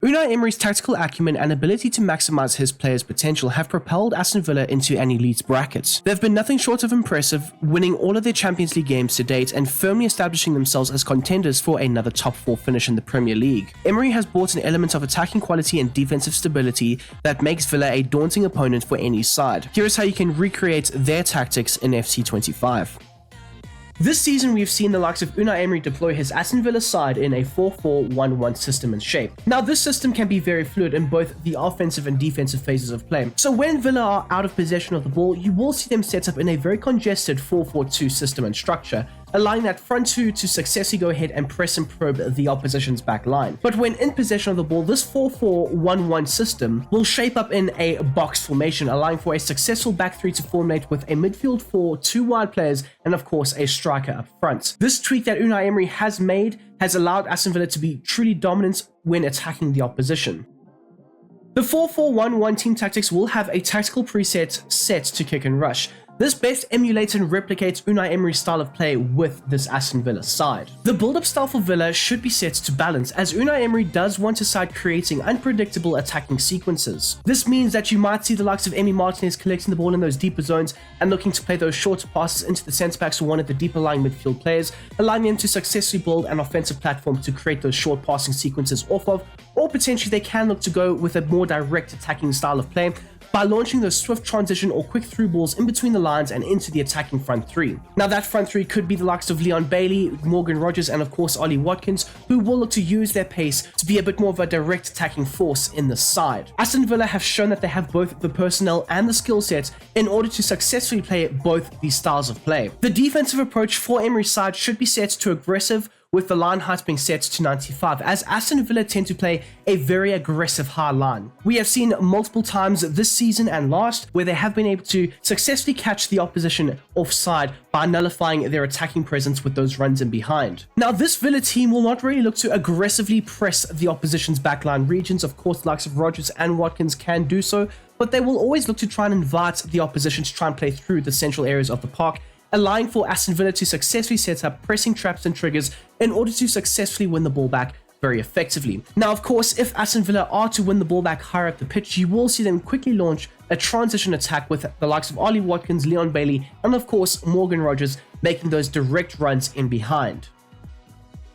Unai Emery's tactical acumen and ability to maximise his players' potential have propelled Aston Villa into an elite bracket. They've been nothing short of impressive, winning all of their Champions League games to date and firmly establishing themselves as contenders for another top 4 finish in the Premier League. Emery has brought an element of attacking quality and defensive stability that makes Villa a daunting opponent for any side. Here is how you can recreate their tactics in FC25. This season, we've seen the likes of Unai Emery deploy his Aston Villa side in a 4-4-1-1 system and shape. Now, this system can be very fluid in both the offensive and defensive phases of play. So when Villa are out of possession of the ball, you will see them set up in a very congested 4-4-2 system and structure, allowing that front two to successfully go ahead and press and probe the opposition's back line. But when in possession of the ball, this 4-4-1-1 system will shape up in a box formation, allowing for a successful back three to formulate with a midfield 4, 2 wide players, and of course a striker up front. This tweak that Unai Emery has made has allowed Aston Villa to be truly dominant when attacking the opposition. The 4-4-1-1 team tactics will have a tactical preset set to kick and rush. This best emulates and replicates Unai Emery's style of play with this Aston Villa side. The build-up style for Villa should be set to balance, as Unai Emery does want a side creating unpredictable attacking sequences. This means that you might see the likes of Emi Martinez collecting the ball in those deeper zones and looking to play those shorter passes into the centre-backs or one of the deeper lying midfield players, allowing them to successfully build an offensive platform to create those short passing sequences off of, or potentially they can look to go with a more direct attacking style of play by launching those swift transition or quick through balls in between the lines and into the attacking front three. Now that front three could be the likes of Leon Bailey, Morgan Rogers, and of course Ollie Watkins, who will look to use their pace to be a bit more of a direct attacking force in the side. Aston Villa have shown that they have both the personnel and the skill set in order to successfully play both these styles of play. The defensive approach for Emery's side should be set to aggressive, with the line height being set to 95, as Aston Villa tend to play a very aggressive high line. We have seen multiple times this season and last where they have been able to successfully catch the opposition offside by nullifying their attacking presence with those runs in behind. Now, this Villa team will not really look to aggressively press the opposition's backline regions. Of course, the likes of Rogers and Watkins can do so, but they will always look to try and invite the opposition to try and play through the central areas of the park, allowing for Aston Villa to successfully set up pressing traps and triggers in order to successfully win the ball back very effectively. Now, of course, if Aston Villa are to win the ball back higher up the pitch, you will see them quickly launch a transition attack with the likes of Ollie Watkins, Leon Bailey, and of course Morgan Rogers making those direct runs in behind.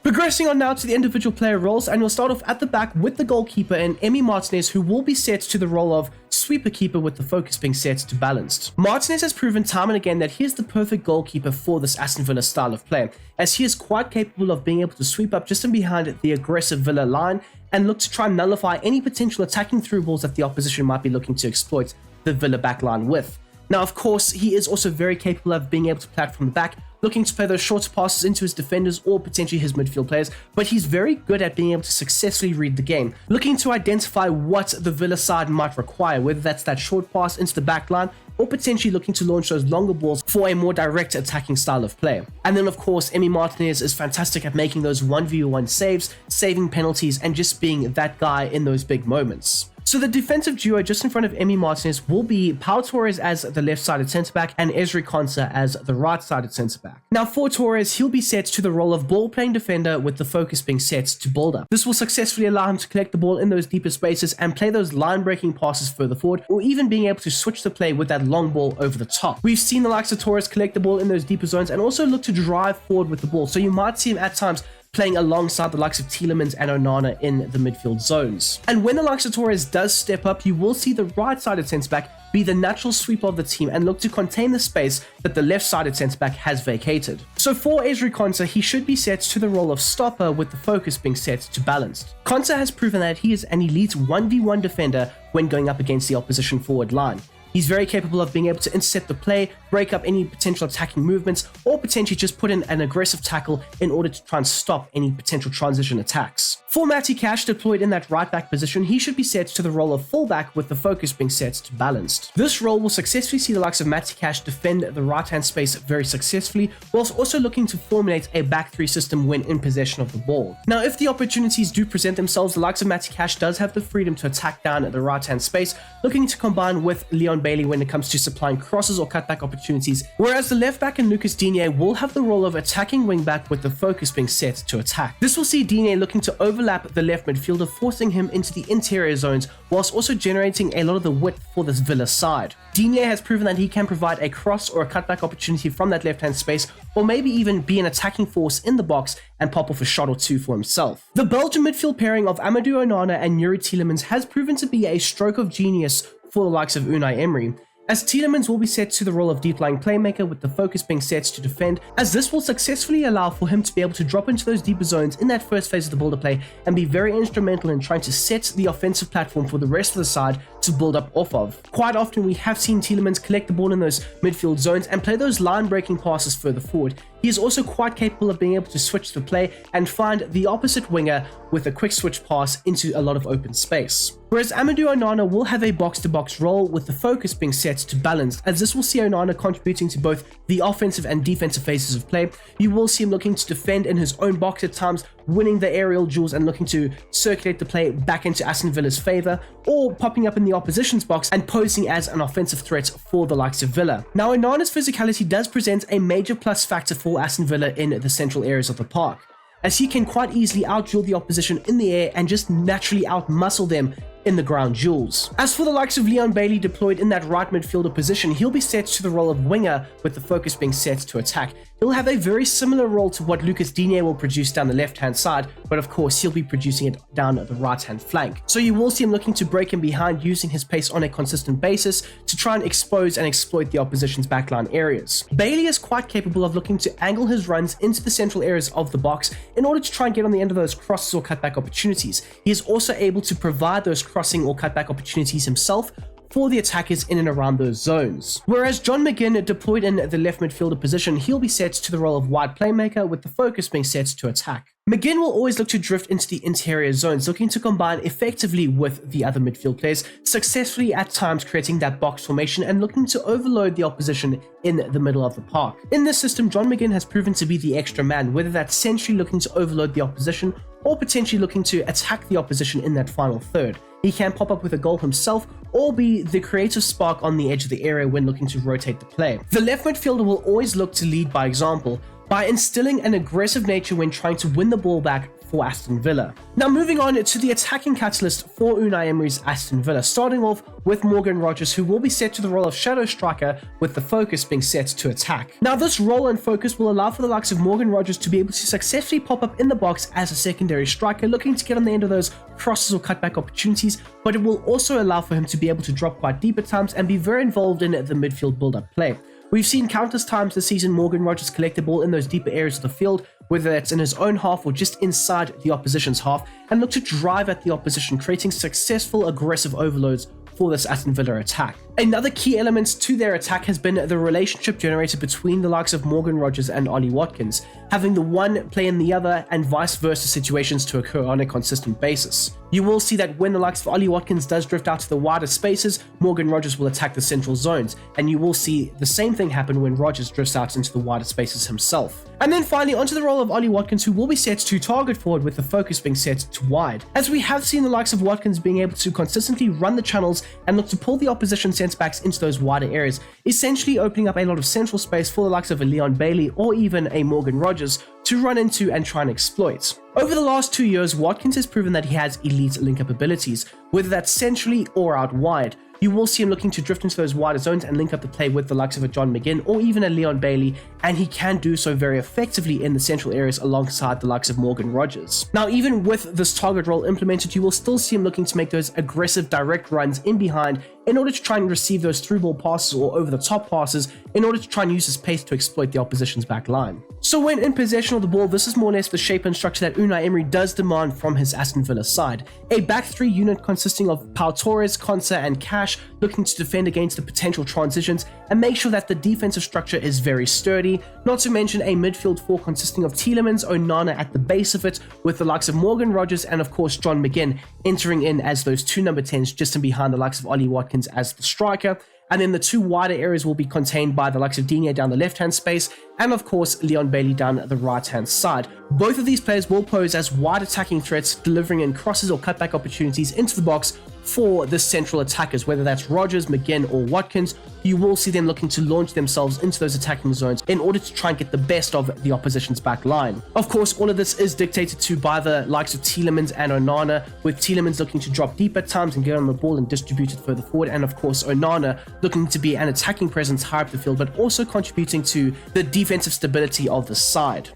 Progressing on now to the individual player roles, and we'll start off at the back with the goalkeeper in Emi Martinez, who will be set to the role of sweeper keeper with the focus being set to balanced. Martinez has proven time and again that he is the perfect goalkeeper for this Aston Villa style of play, as he is quite capable of being able to sweep up just in behind the aggressive Villa line and look to try and nullify any potential attacking through balls that the opposition might be looking to exploit the Villa backline with. Now, of course, he is also very capable of being able to play from the back, looking to play those shorter passes into his defenders or potentially his midfield players, but he's very good at being able to successfully read the game, looking to identify what the Villa side might require, whether that's that short pass into the back line or potentially looking to launch those longer balls for a more direct attacking style of play. And then, of course, Emi Martinez is fantastic at making those 1v1 saves, saving penalties, and just being that guy in those big moments. So the defensive duo just in front of Emi Martinez will be Pau Torres as the left-sided centre-back and Ezri Konsa as the right-sided centre-back. Now for Torres, he'll be set to the role of ball-playing defender with the focus being set to build-up. This will successfully allow him to collect the ball in those deeper spaces and play those line-breaking passes further forward, or even being able to switch the play with that long ball over the top. We've seen the likes of Torres collect the ball in those deeper zones and also look to drive forward with the ball, so you might see him at times playing alongside the likes of Tielemans and Onana in the midfield zones. And when the likes of Torres does step up, you will see the right-sided centre-back be the natural sweeper of the team and look to contain the space that the left-sided centre-back has vacated. So for Ezri Konsa, he should be set to the role of stopper with the focus being set to balanced. Konsa has proven that he is an elite 1v1 defender when going up against the opposition forward line. He's very capable of being able to intercept the play, break up any potential attacking movements, or potentially just put in an aggressive tackle in order to try and stop any potential transition attacks. For Matty Cash, deployed in that right back position, he should be set to the role of fullback with the focus being set to balanced. This role will successfully see the likes of Matty Cash defend the right-hand space very successfully, whilst also looking to formulate a back three system when in possession of the ball. Now, if the opportunities do present themselves, the likes of Matty Cash does have the freedom to attack down the right-hand space, looking to combine with Leon Bailey when it comes to supplying crosses or cutback opportunities, whereas the left back and Lucas Digne will have the role of attacking wing back with the focus being set to attack. This will see Digne looking to overlap overlap the left midfielder, forcing him into the interior zones whilst also generating a lot of the width for this Villa side. Digne has proven that he can provide a cross or a cutback opportunity from that left-hand space, or maybe even be an attacking force in the box and pop off a shot or two for himself. The Belgian midfield pairing of Amadou Onana and Yuri Tielemans has proven to be a stroke of genius for the likes of Unai Emery, as Tielemans will be set to the role of deep-lying playmaker with the focus being set to defend, as this will successfully allow for him to be able to drop into those deeper zones in that first phase of the build-up play and be very instrumental in trying to set the offensive platform for the rest of the side to build up off of. Quite often we have seen Tielemans collect the ball in those midfield zones and play those line-breaking passes further forward. He is also quite capable of being able to switch the play and find the opposite winger with a quick switch pass into a lot of open space. Whereas Amadou Onana will have a box-to-box role with the focus being set to balanced, as this will see Onana contributing to both the offensive and defensive phases of play. You will see him looking to defend in his own box at times, winning the aerial duels and looking to circulate the play back into Aston Villa's favour, or popping up in the opposition's box and posing as an offensive threat for the likes of Villa. Now, Onana's physicality does present a major plus factor for Aston Villa in the central areas of the park, as he can quite easily outduel the opposition in the air and just naturally outmuscle them in the ground duels. As for the likes of Leon Bailey deployed in that right midfielder position, he'll be set to the role of winger with the focus being set to attack. He'll have a very similar role to what Lucas Digne will produce down the left-hand side, but of course he'll be producing it down the right-hand flank. So you will see him looking to break in behind, using his pace on a consistent basis to try and expose and exploit the opposition's backline areas. Bailey is quite capable of looking to angle his runs into the central areas of the box in order to try and get on the end of those crosses or cutback opportunities. He is also able to provide those crossing or cutback opportunities himself for the attackers in and around those zones. Whereas John McGinn, deployed in the left midfielder position, he'll be set to the role of wide playmaker with the focus being set to attack. McGinn will always look to drift into the interior zones, looking to combine effectively with the other midfield players, successfully at times creating that box formation and looking to overload the opposition in the middle of the park. In this system, John McGinn has proven to be the extra man, whether that's centrally looking to overload the opposition or potentially looking to attack the opposition in that final third. He can pop up with a goal himself or be the creative spark on the edge of the area when looking to rotate the play. The left midfielder will always look to lead by example, by instilling an aggressive nature when trying to win the ball back for Aston Villa. Now, moving on to the attacking catalyst for Unai Emery's Aston Villa, starting off with Morgan Rogers, who will be set to the role of shadow striker with the focus being set to attack. Now, this role and focus will allow for the likes of Morgan Rogers to be able to successfully pop up in the box as a secondary striker, looking to get on the end of those crosses or cutback opportunities, but it will also allow for him to be able to drop quite deep at times and be very involved in the midfield build-up play. We've seen countless times this season Morgan Rogers collect the ball in those deeper areas of the field, whether that's in his own half or just inside the opposition's half, and look to drive at the opposition, creating successful aggressive overloads for this Aston Villa attack. Another key element to their attack has been the relationship generated between the likes of Morgan Rogers and Ollie Watkins, having the one play in the other and vice versa situations to occur on a consistent basis. You will see that when the likes of Ollie Watkins does drift out to the wider spaces, Morgan Rogers will attack the central zones, and you will see the same thing happen when Rogers drifts out into the wider spaces himself. And then finally onto the role of Ollie Watkins, who will be set to target forward with the focus being set to wide, as we have seen the likes of Watkins being able to consistently run the channels and look to pull the opposition centre-backs into those wider areas, essentially opening up a lot of central space for the likes of a Leon Bailey or even a Morgan Rogers to run into and try and exploit. Over the last 2 years, Watkins has proven that he has elite link-up abilities, whether that's centrally or out wide. You will see him looking to drift into those wider zones and link up the play with the likes of a John McGinn or even a Leon Bailey, and he can do so very effectively in the central areas alongside the likes of Morgan Rogers. Now, even with this target role implemented, you will still see him looking to make those aggressive direct runs in behind in order to try and receive those through ball passes or over the top passes in order to try and use his pace to exploit the opposition's back line. So when in possession of the ball, this is more or less the shape and structure that Unai Emery does demand from his Aston Villa side. A back three unit consisting of Pau Torres, Konsa and Cash, looking to defend against the potential transitions and make sure that the defensive structure is very sturdy, not to mention a midfield four consisting of Tielemans, Onana at the base of it, with the likes of Morgan Rogers and of course John McGinn entering in as those two number 10s just in behind the likes of Ollie Watkins as the striker. And then the two wider areas will be contained by the likes of Digne down the left-hand space and of course Leon Bailey down the right-hand side, Both of these players will pose as wide attacking threats, delivering in crosses or cutback opportunities into the box for the central attackers, whether that's Rodgers, McGinn, or Watkins. You will see them looking to launch themselves into those attacking zones in order to try and get the best of the opposition's back line. Of course, all of this is dictated to by the likes of Tielemans and Onana, with Tielemans looking to drop deep at times and get on the ball and distribute it further forward, and of course Onana looking to be an attacking presence high up the field, but also contributing to the defensive stability of the side.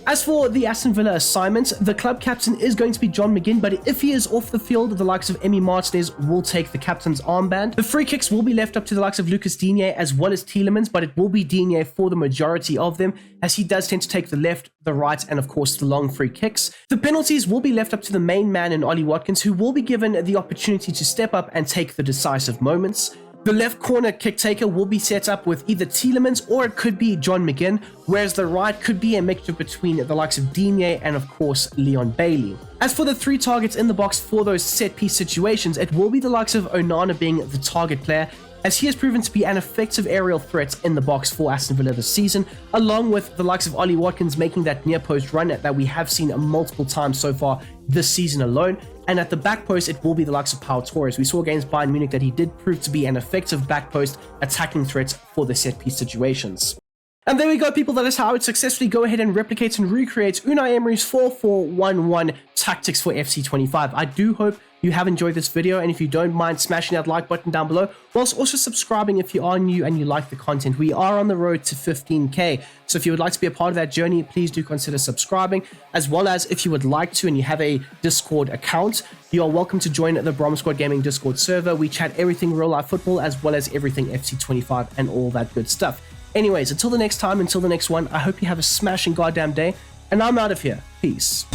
As for the Aston Villa assignment, the club captain is going to be John McGinn, but if he is off the field, the likes of Emi Martinez will take the captain's armband. The free kicks will be left up to the likes of Lucas Digne as well as Tielemans, but it will be Digne for the majority of them, as he does tend to take the left, the right, and of course the long free kicks. The penalties will be left up to the main man in Ollie Watkins, who will be given the opportunity to step up and take the decisive moments. The left corner kick taker will be set up with either Tielemans or it could be John McGinn, whereas the right could be a mixture between the likes of Digne and of course Leon Bailey. As for the 3 targets in the box for those set piece situations, it will be the likes of Onana being the target player, as he has proven to be an effective aerial threat in the box for Aston Villa this season, along with the likes of Ollie Watkins making that near post run that we have seen multiple times so far this season alone. And at the back post, it will be the likes of Pau Torres. We saw against Bayern Munich that he did prove to be an effective back post attacking threat for the set piece situations. And there we go, people. That is how I would successfully go ahead and replicate and recreate Unai Emery's 4-4-1-1 tactics for FC25. I do hope you have enjoyed this video, and if you don't mind smashing that like button down below, whilst also subscribing if you are new and you like the content. We are on the road to 15k, so if you would like to be a part of that journey, please do consider subscribing, as well as if you would like to and you have a Discord account, you are welcome to join the Brom Squad Gaming Discord server. We chat everything real life football as well as everything FC25 and all that good stuff. Anyways, until the next time, until the next one, I hope you have a smashing goddamn day, and I'm out of here. Peace.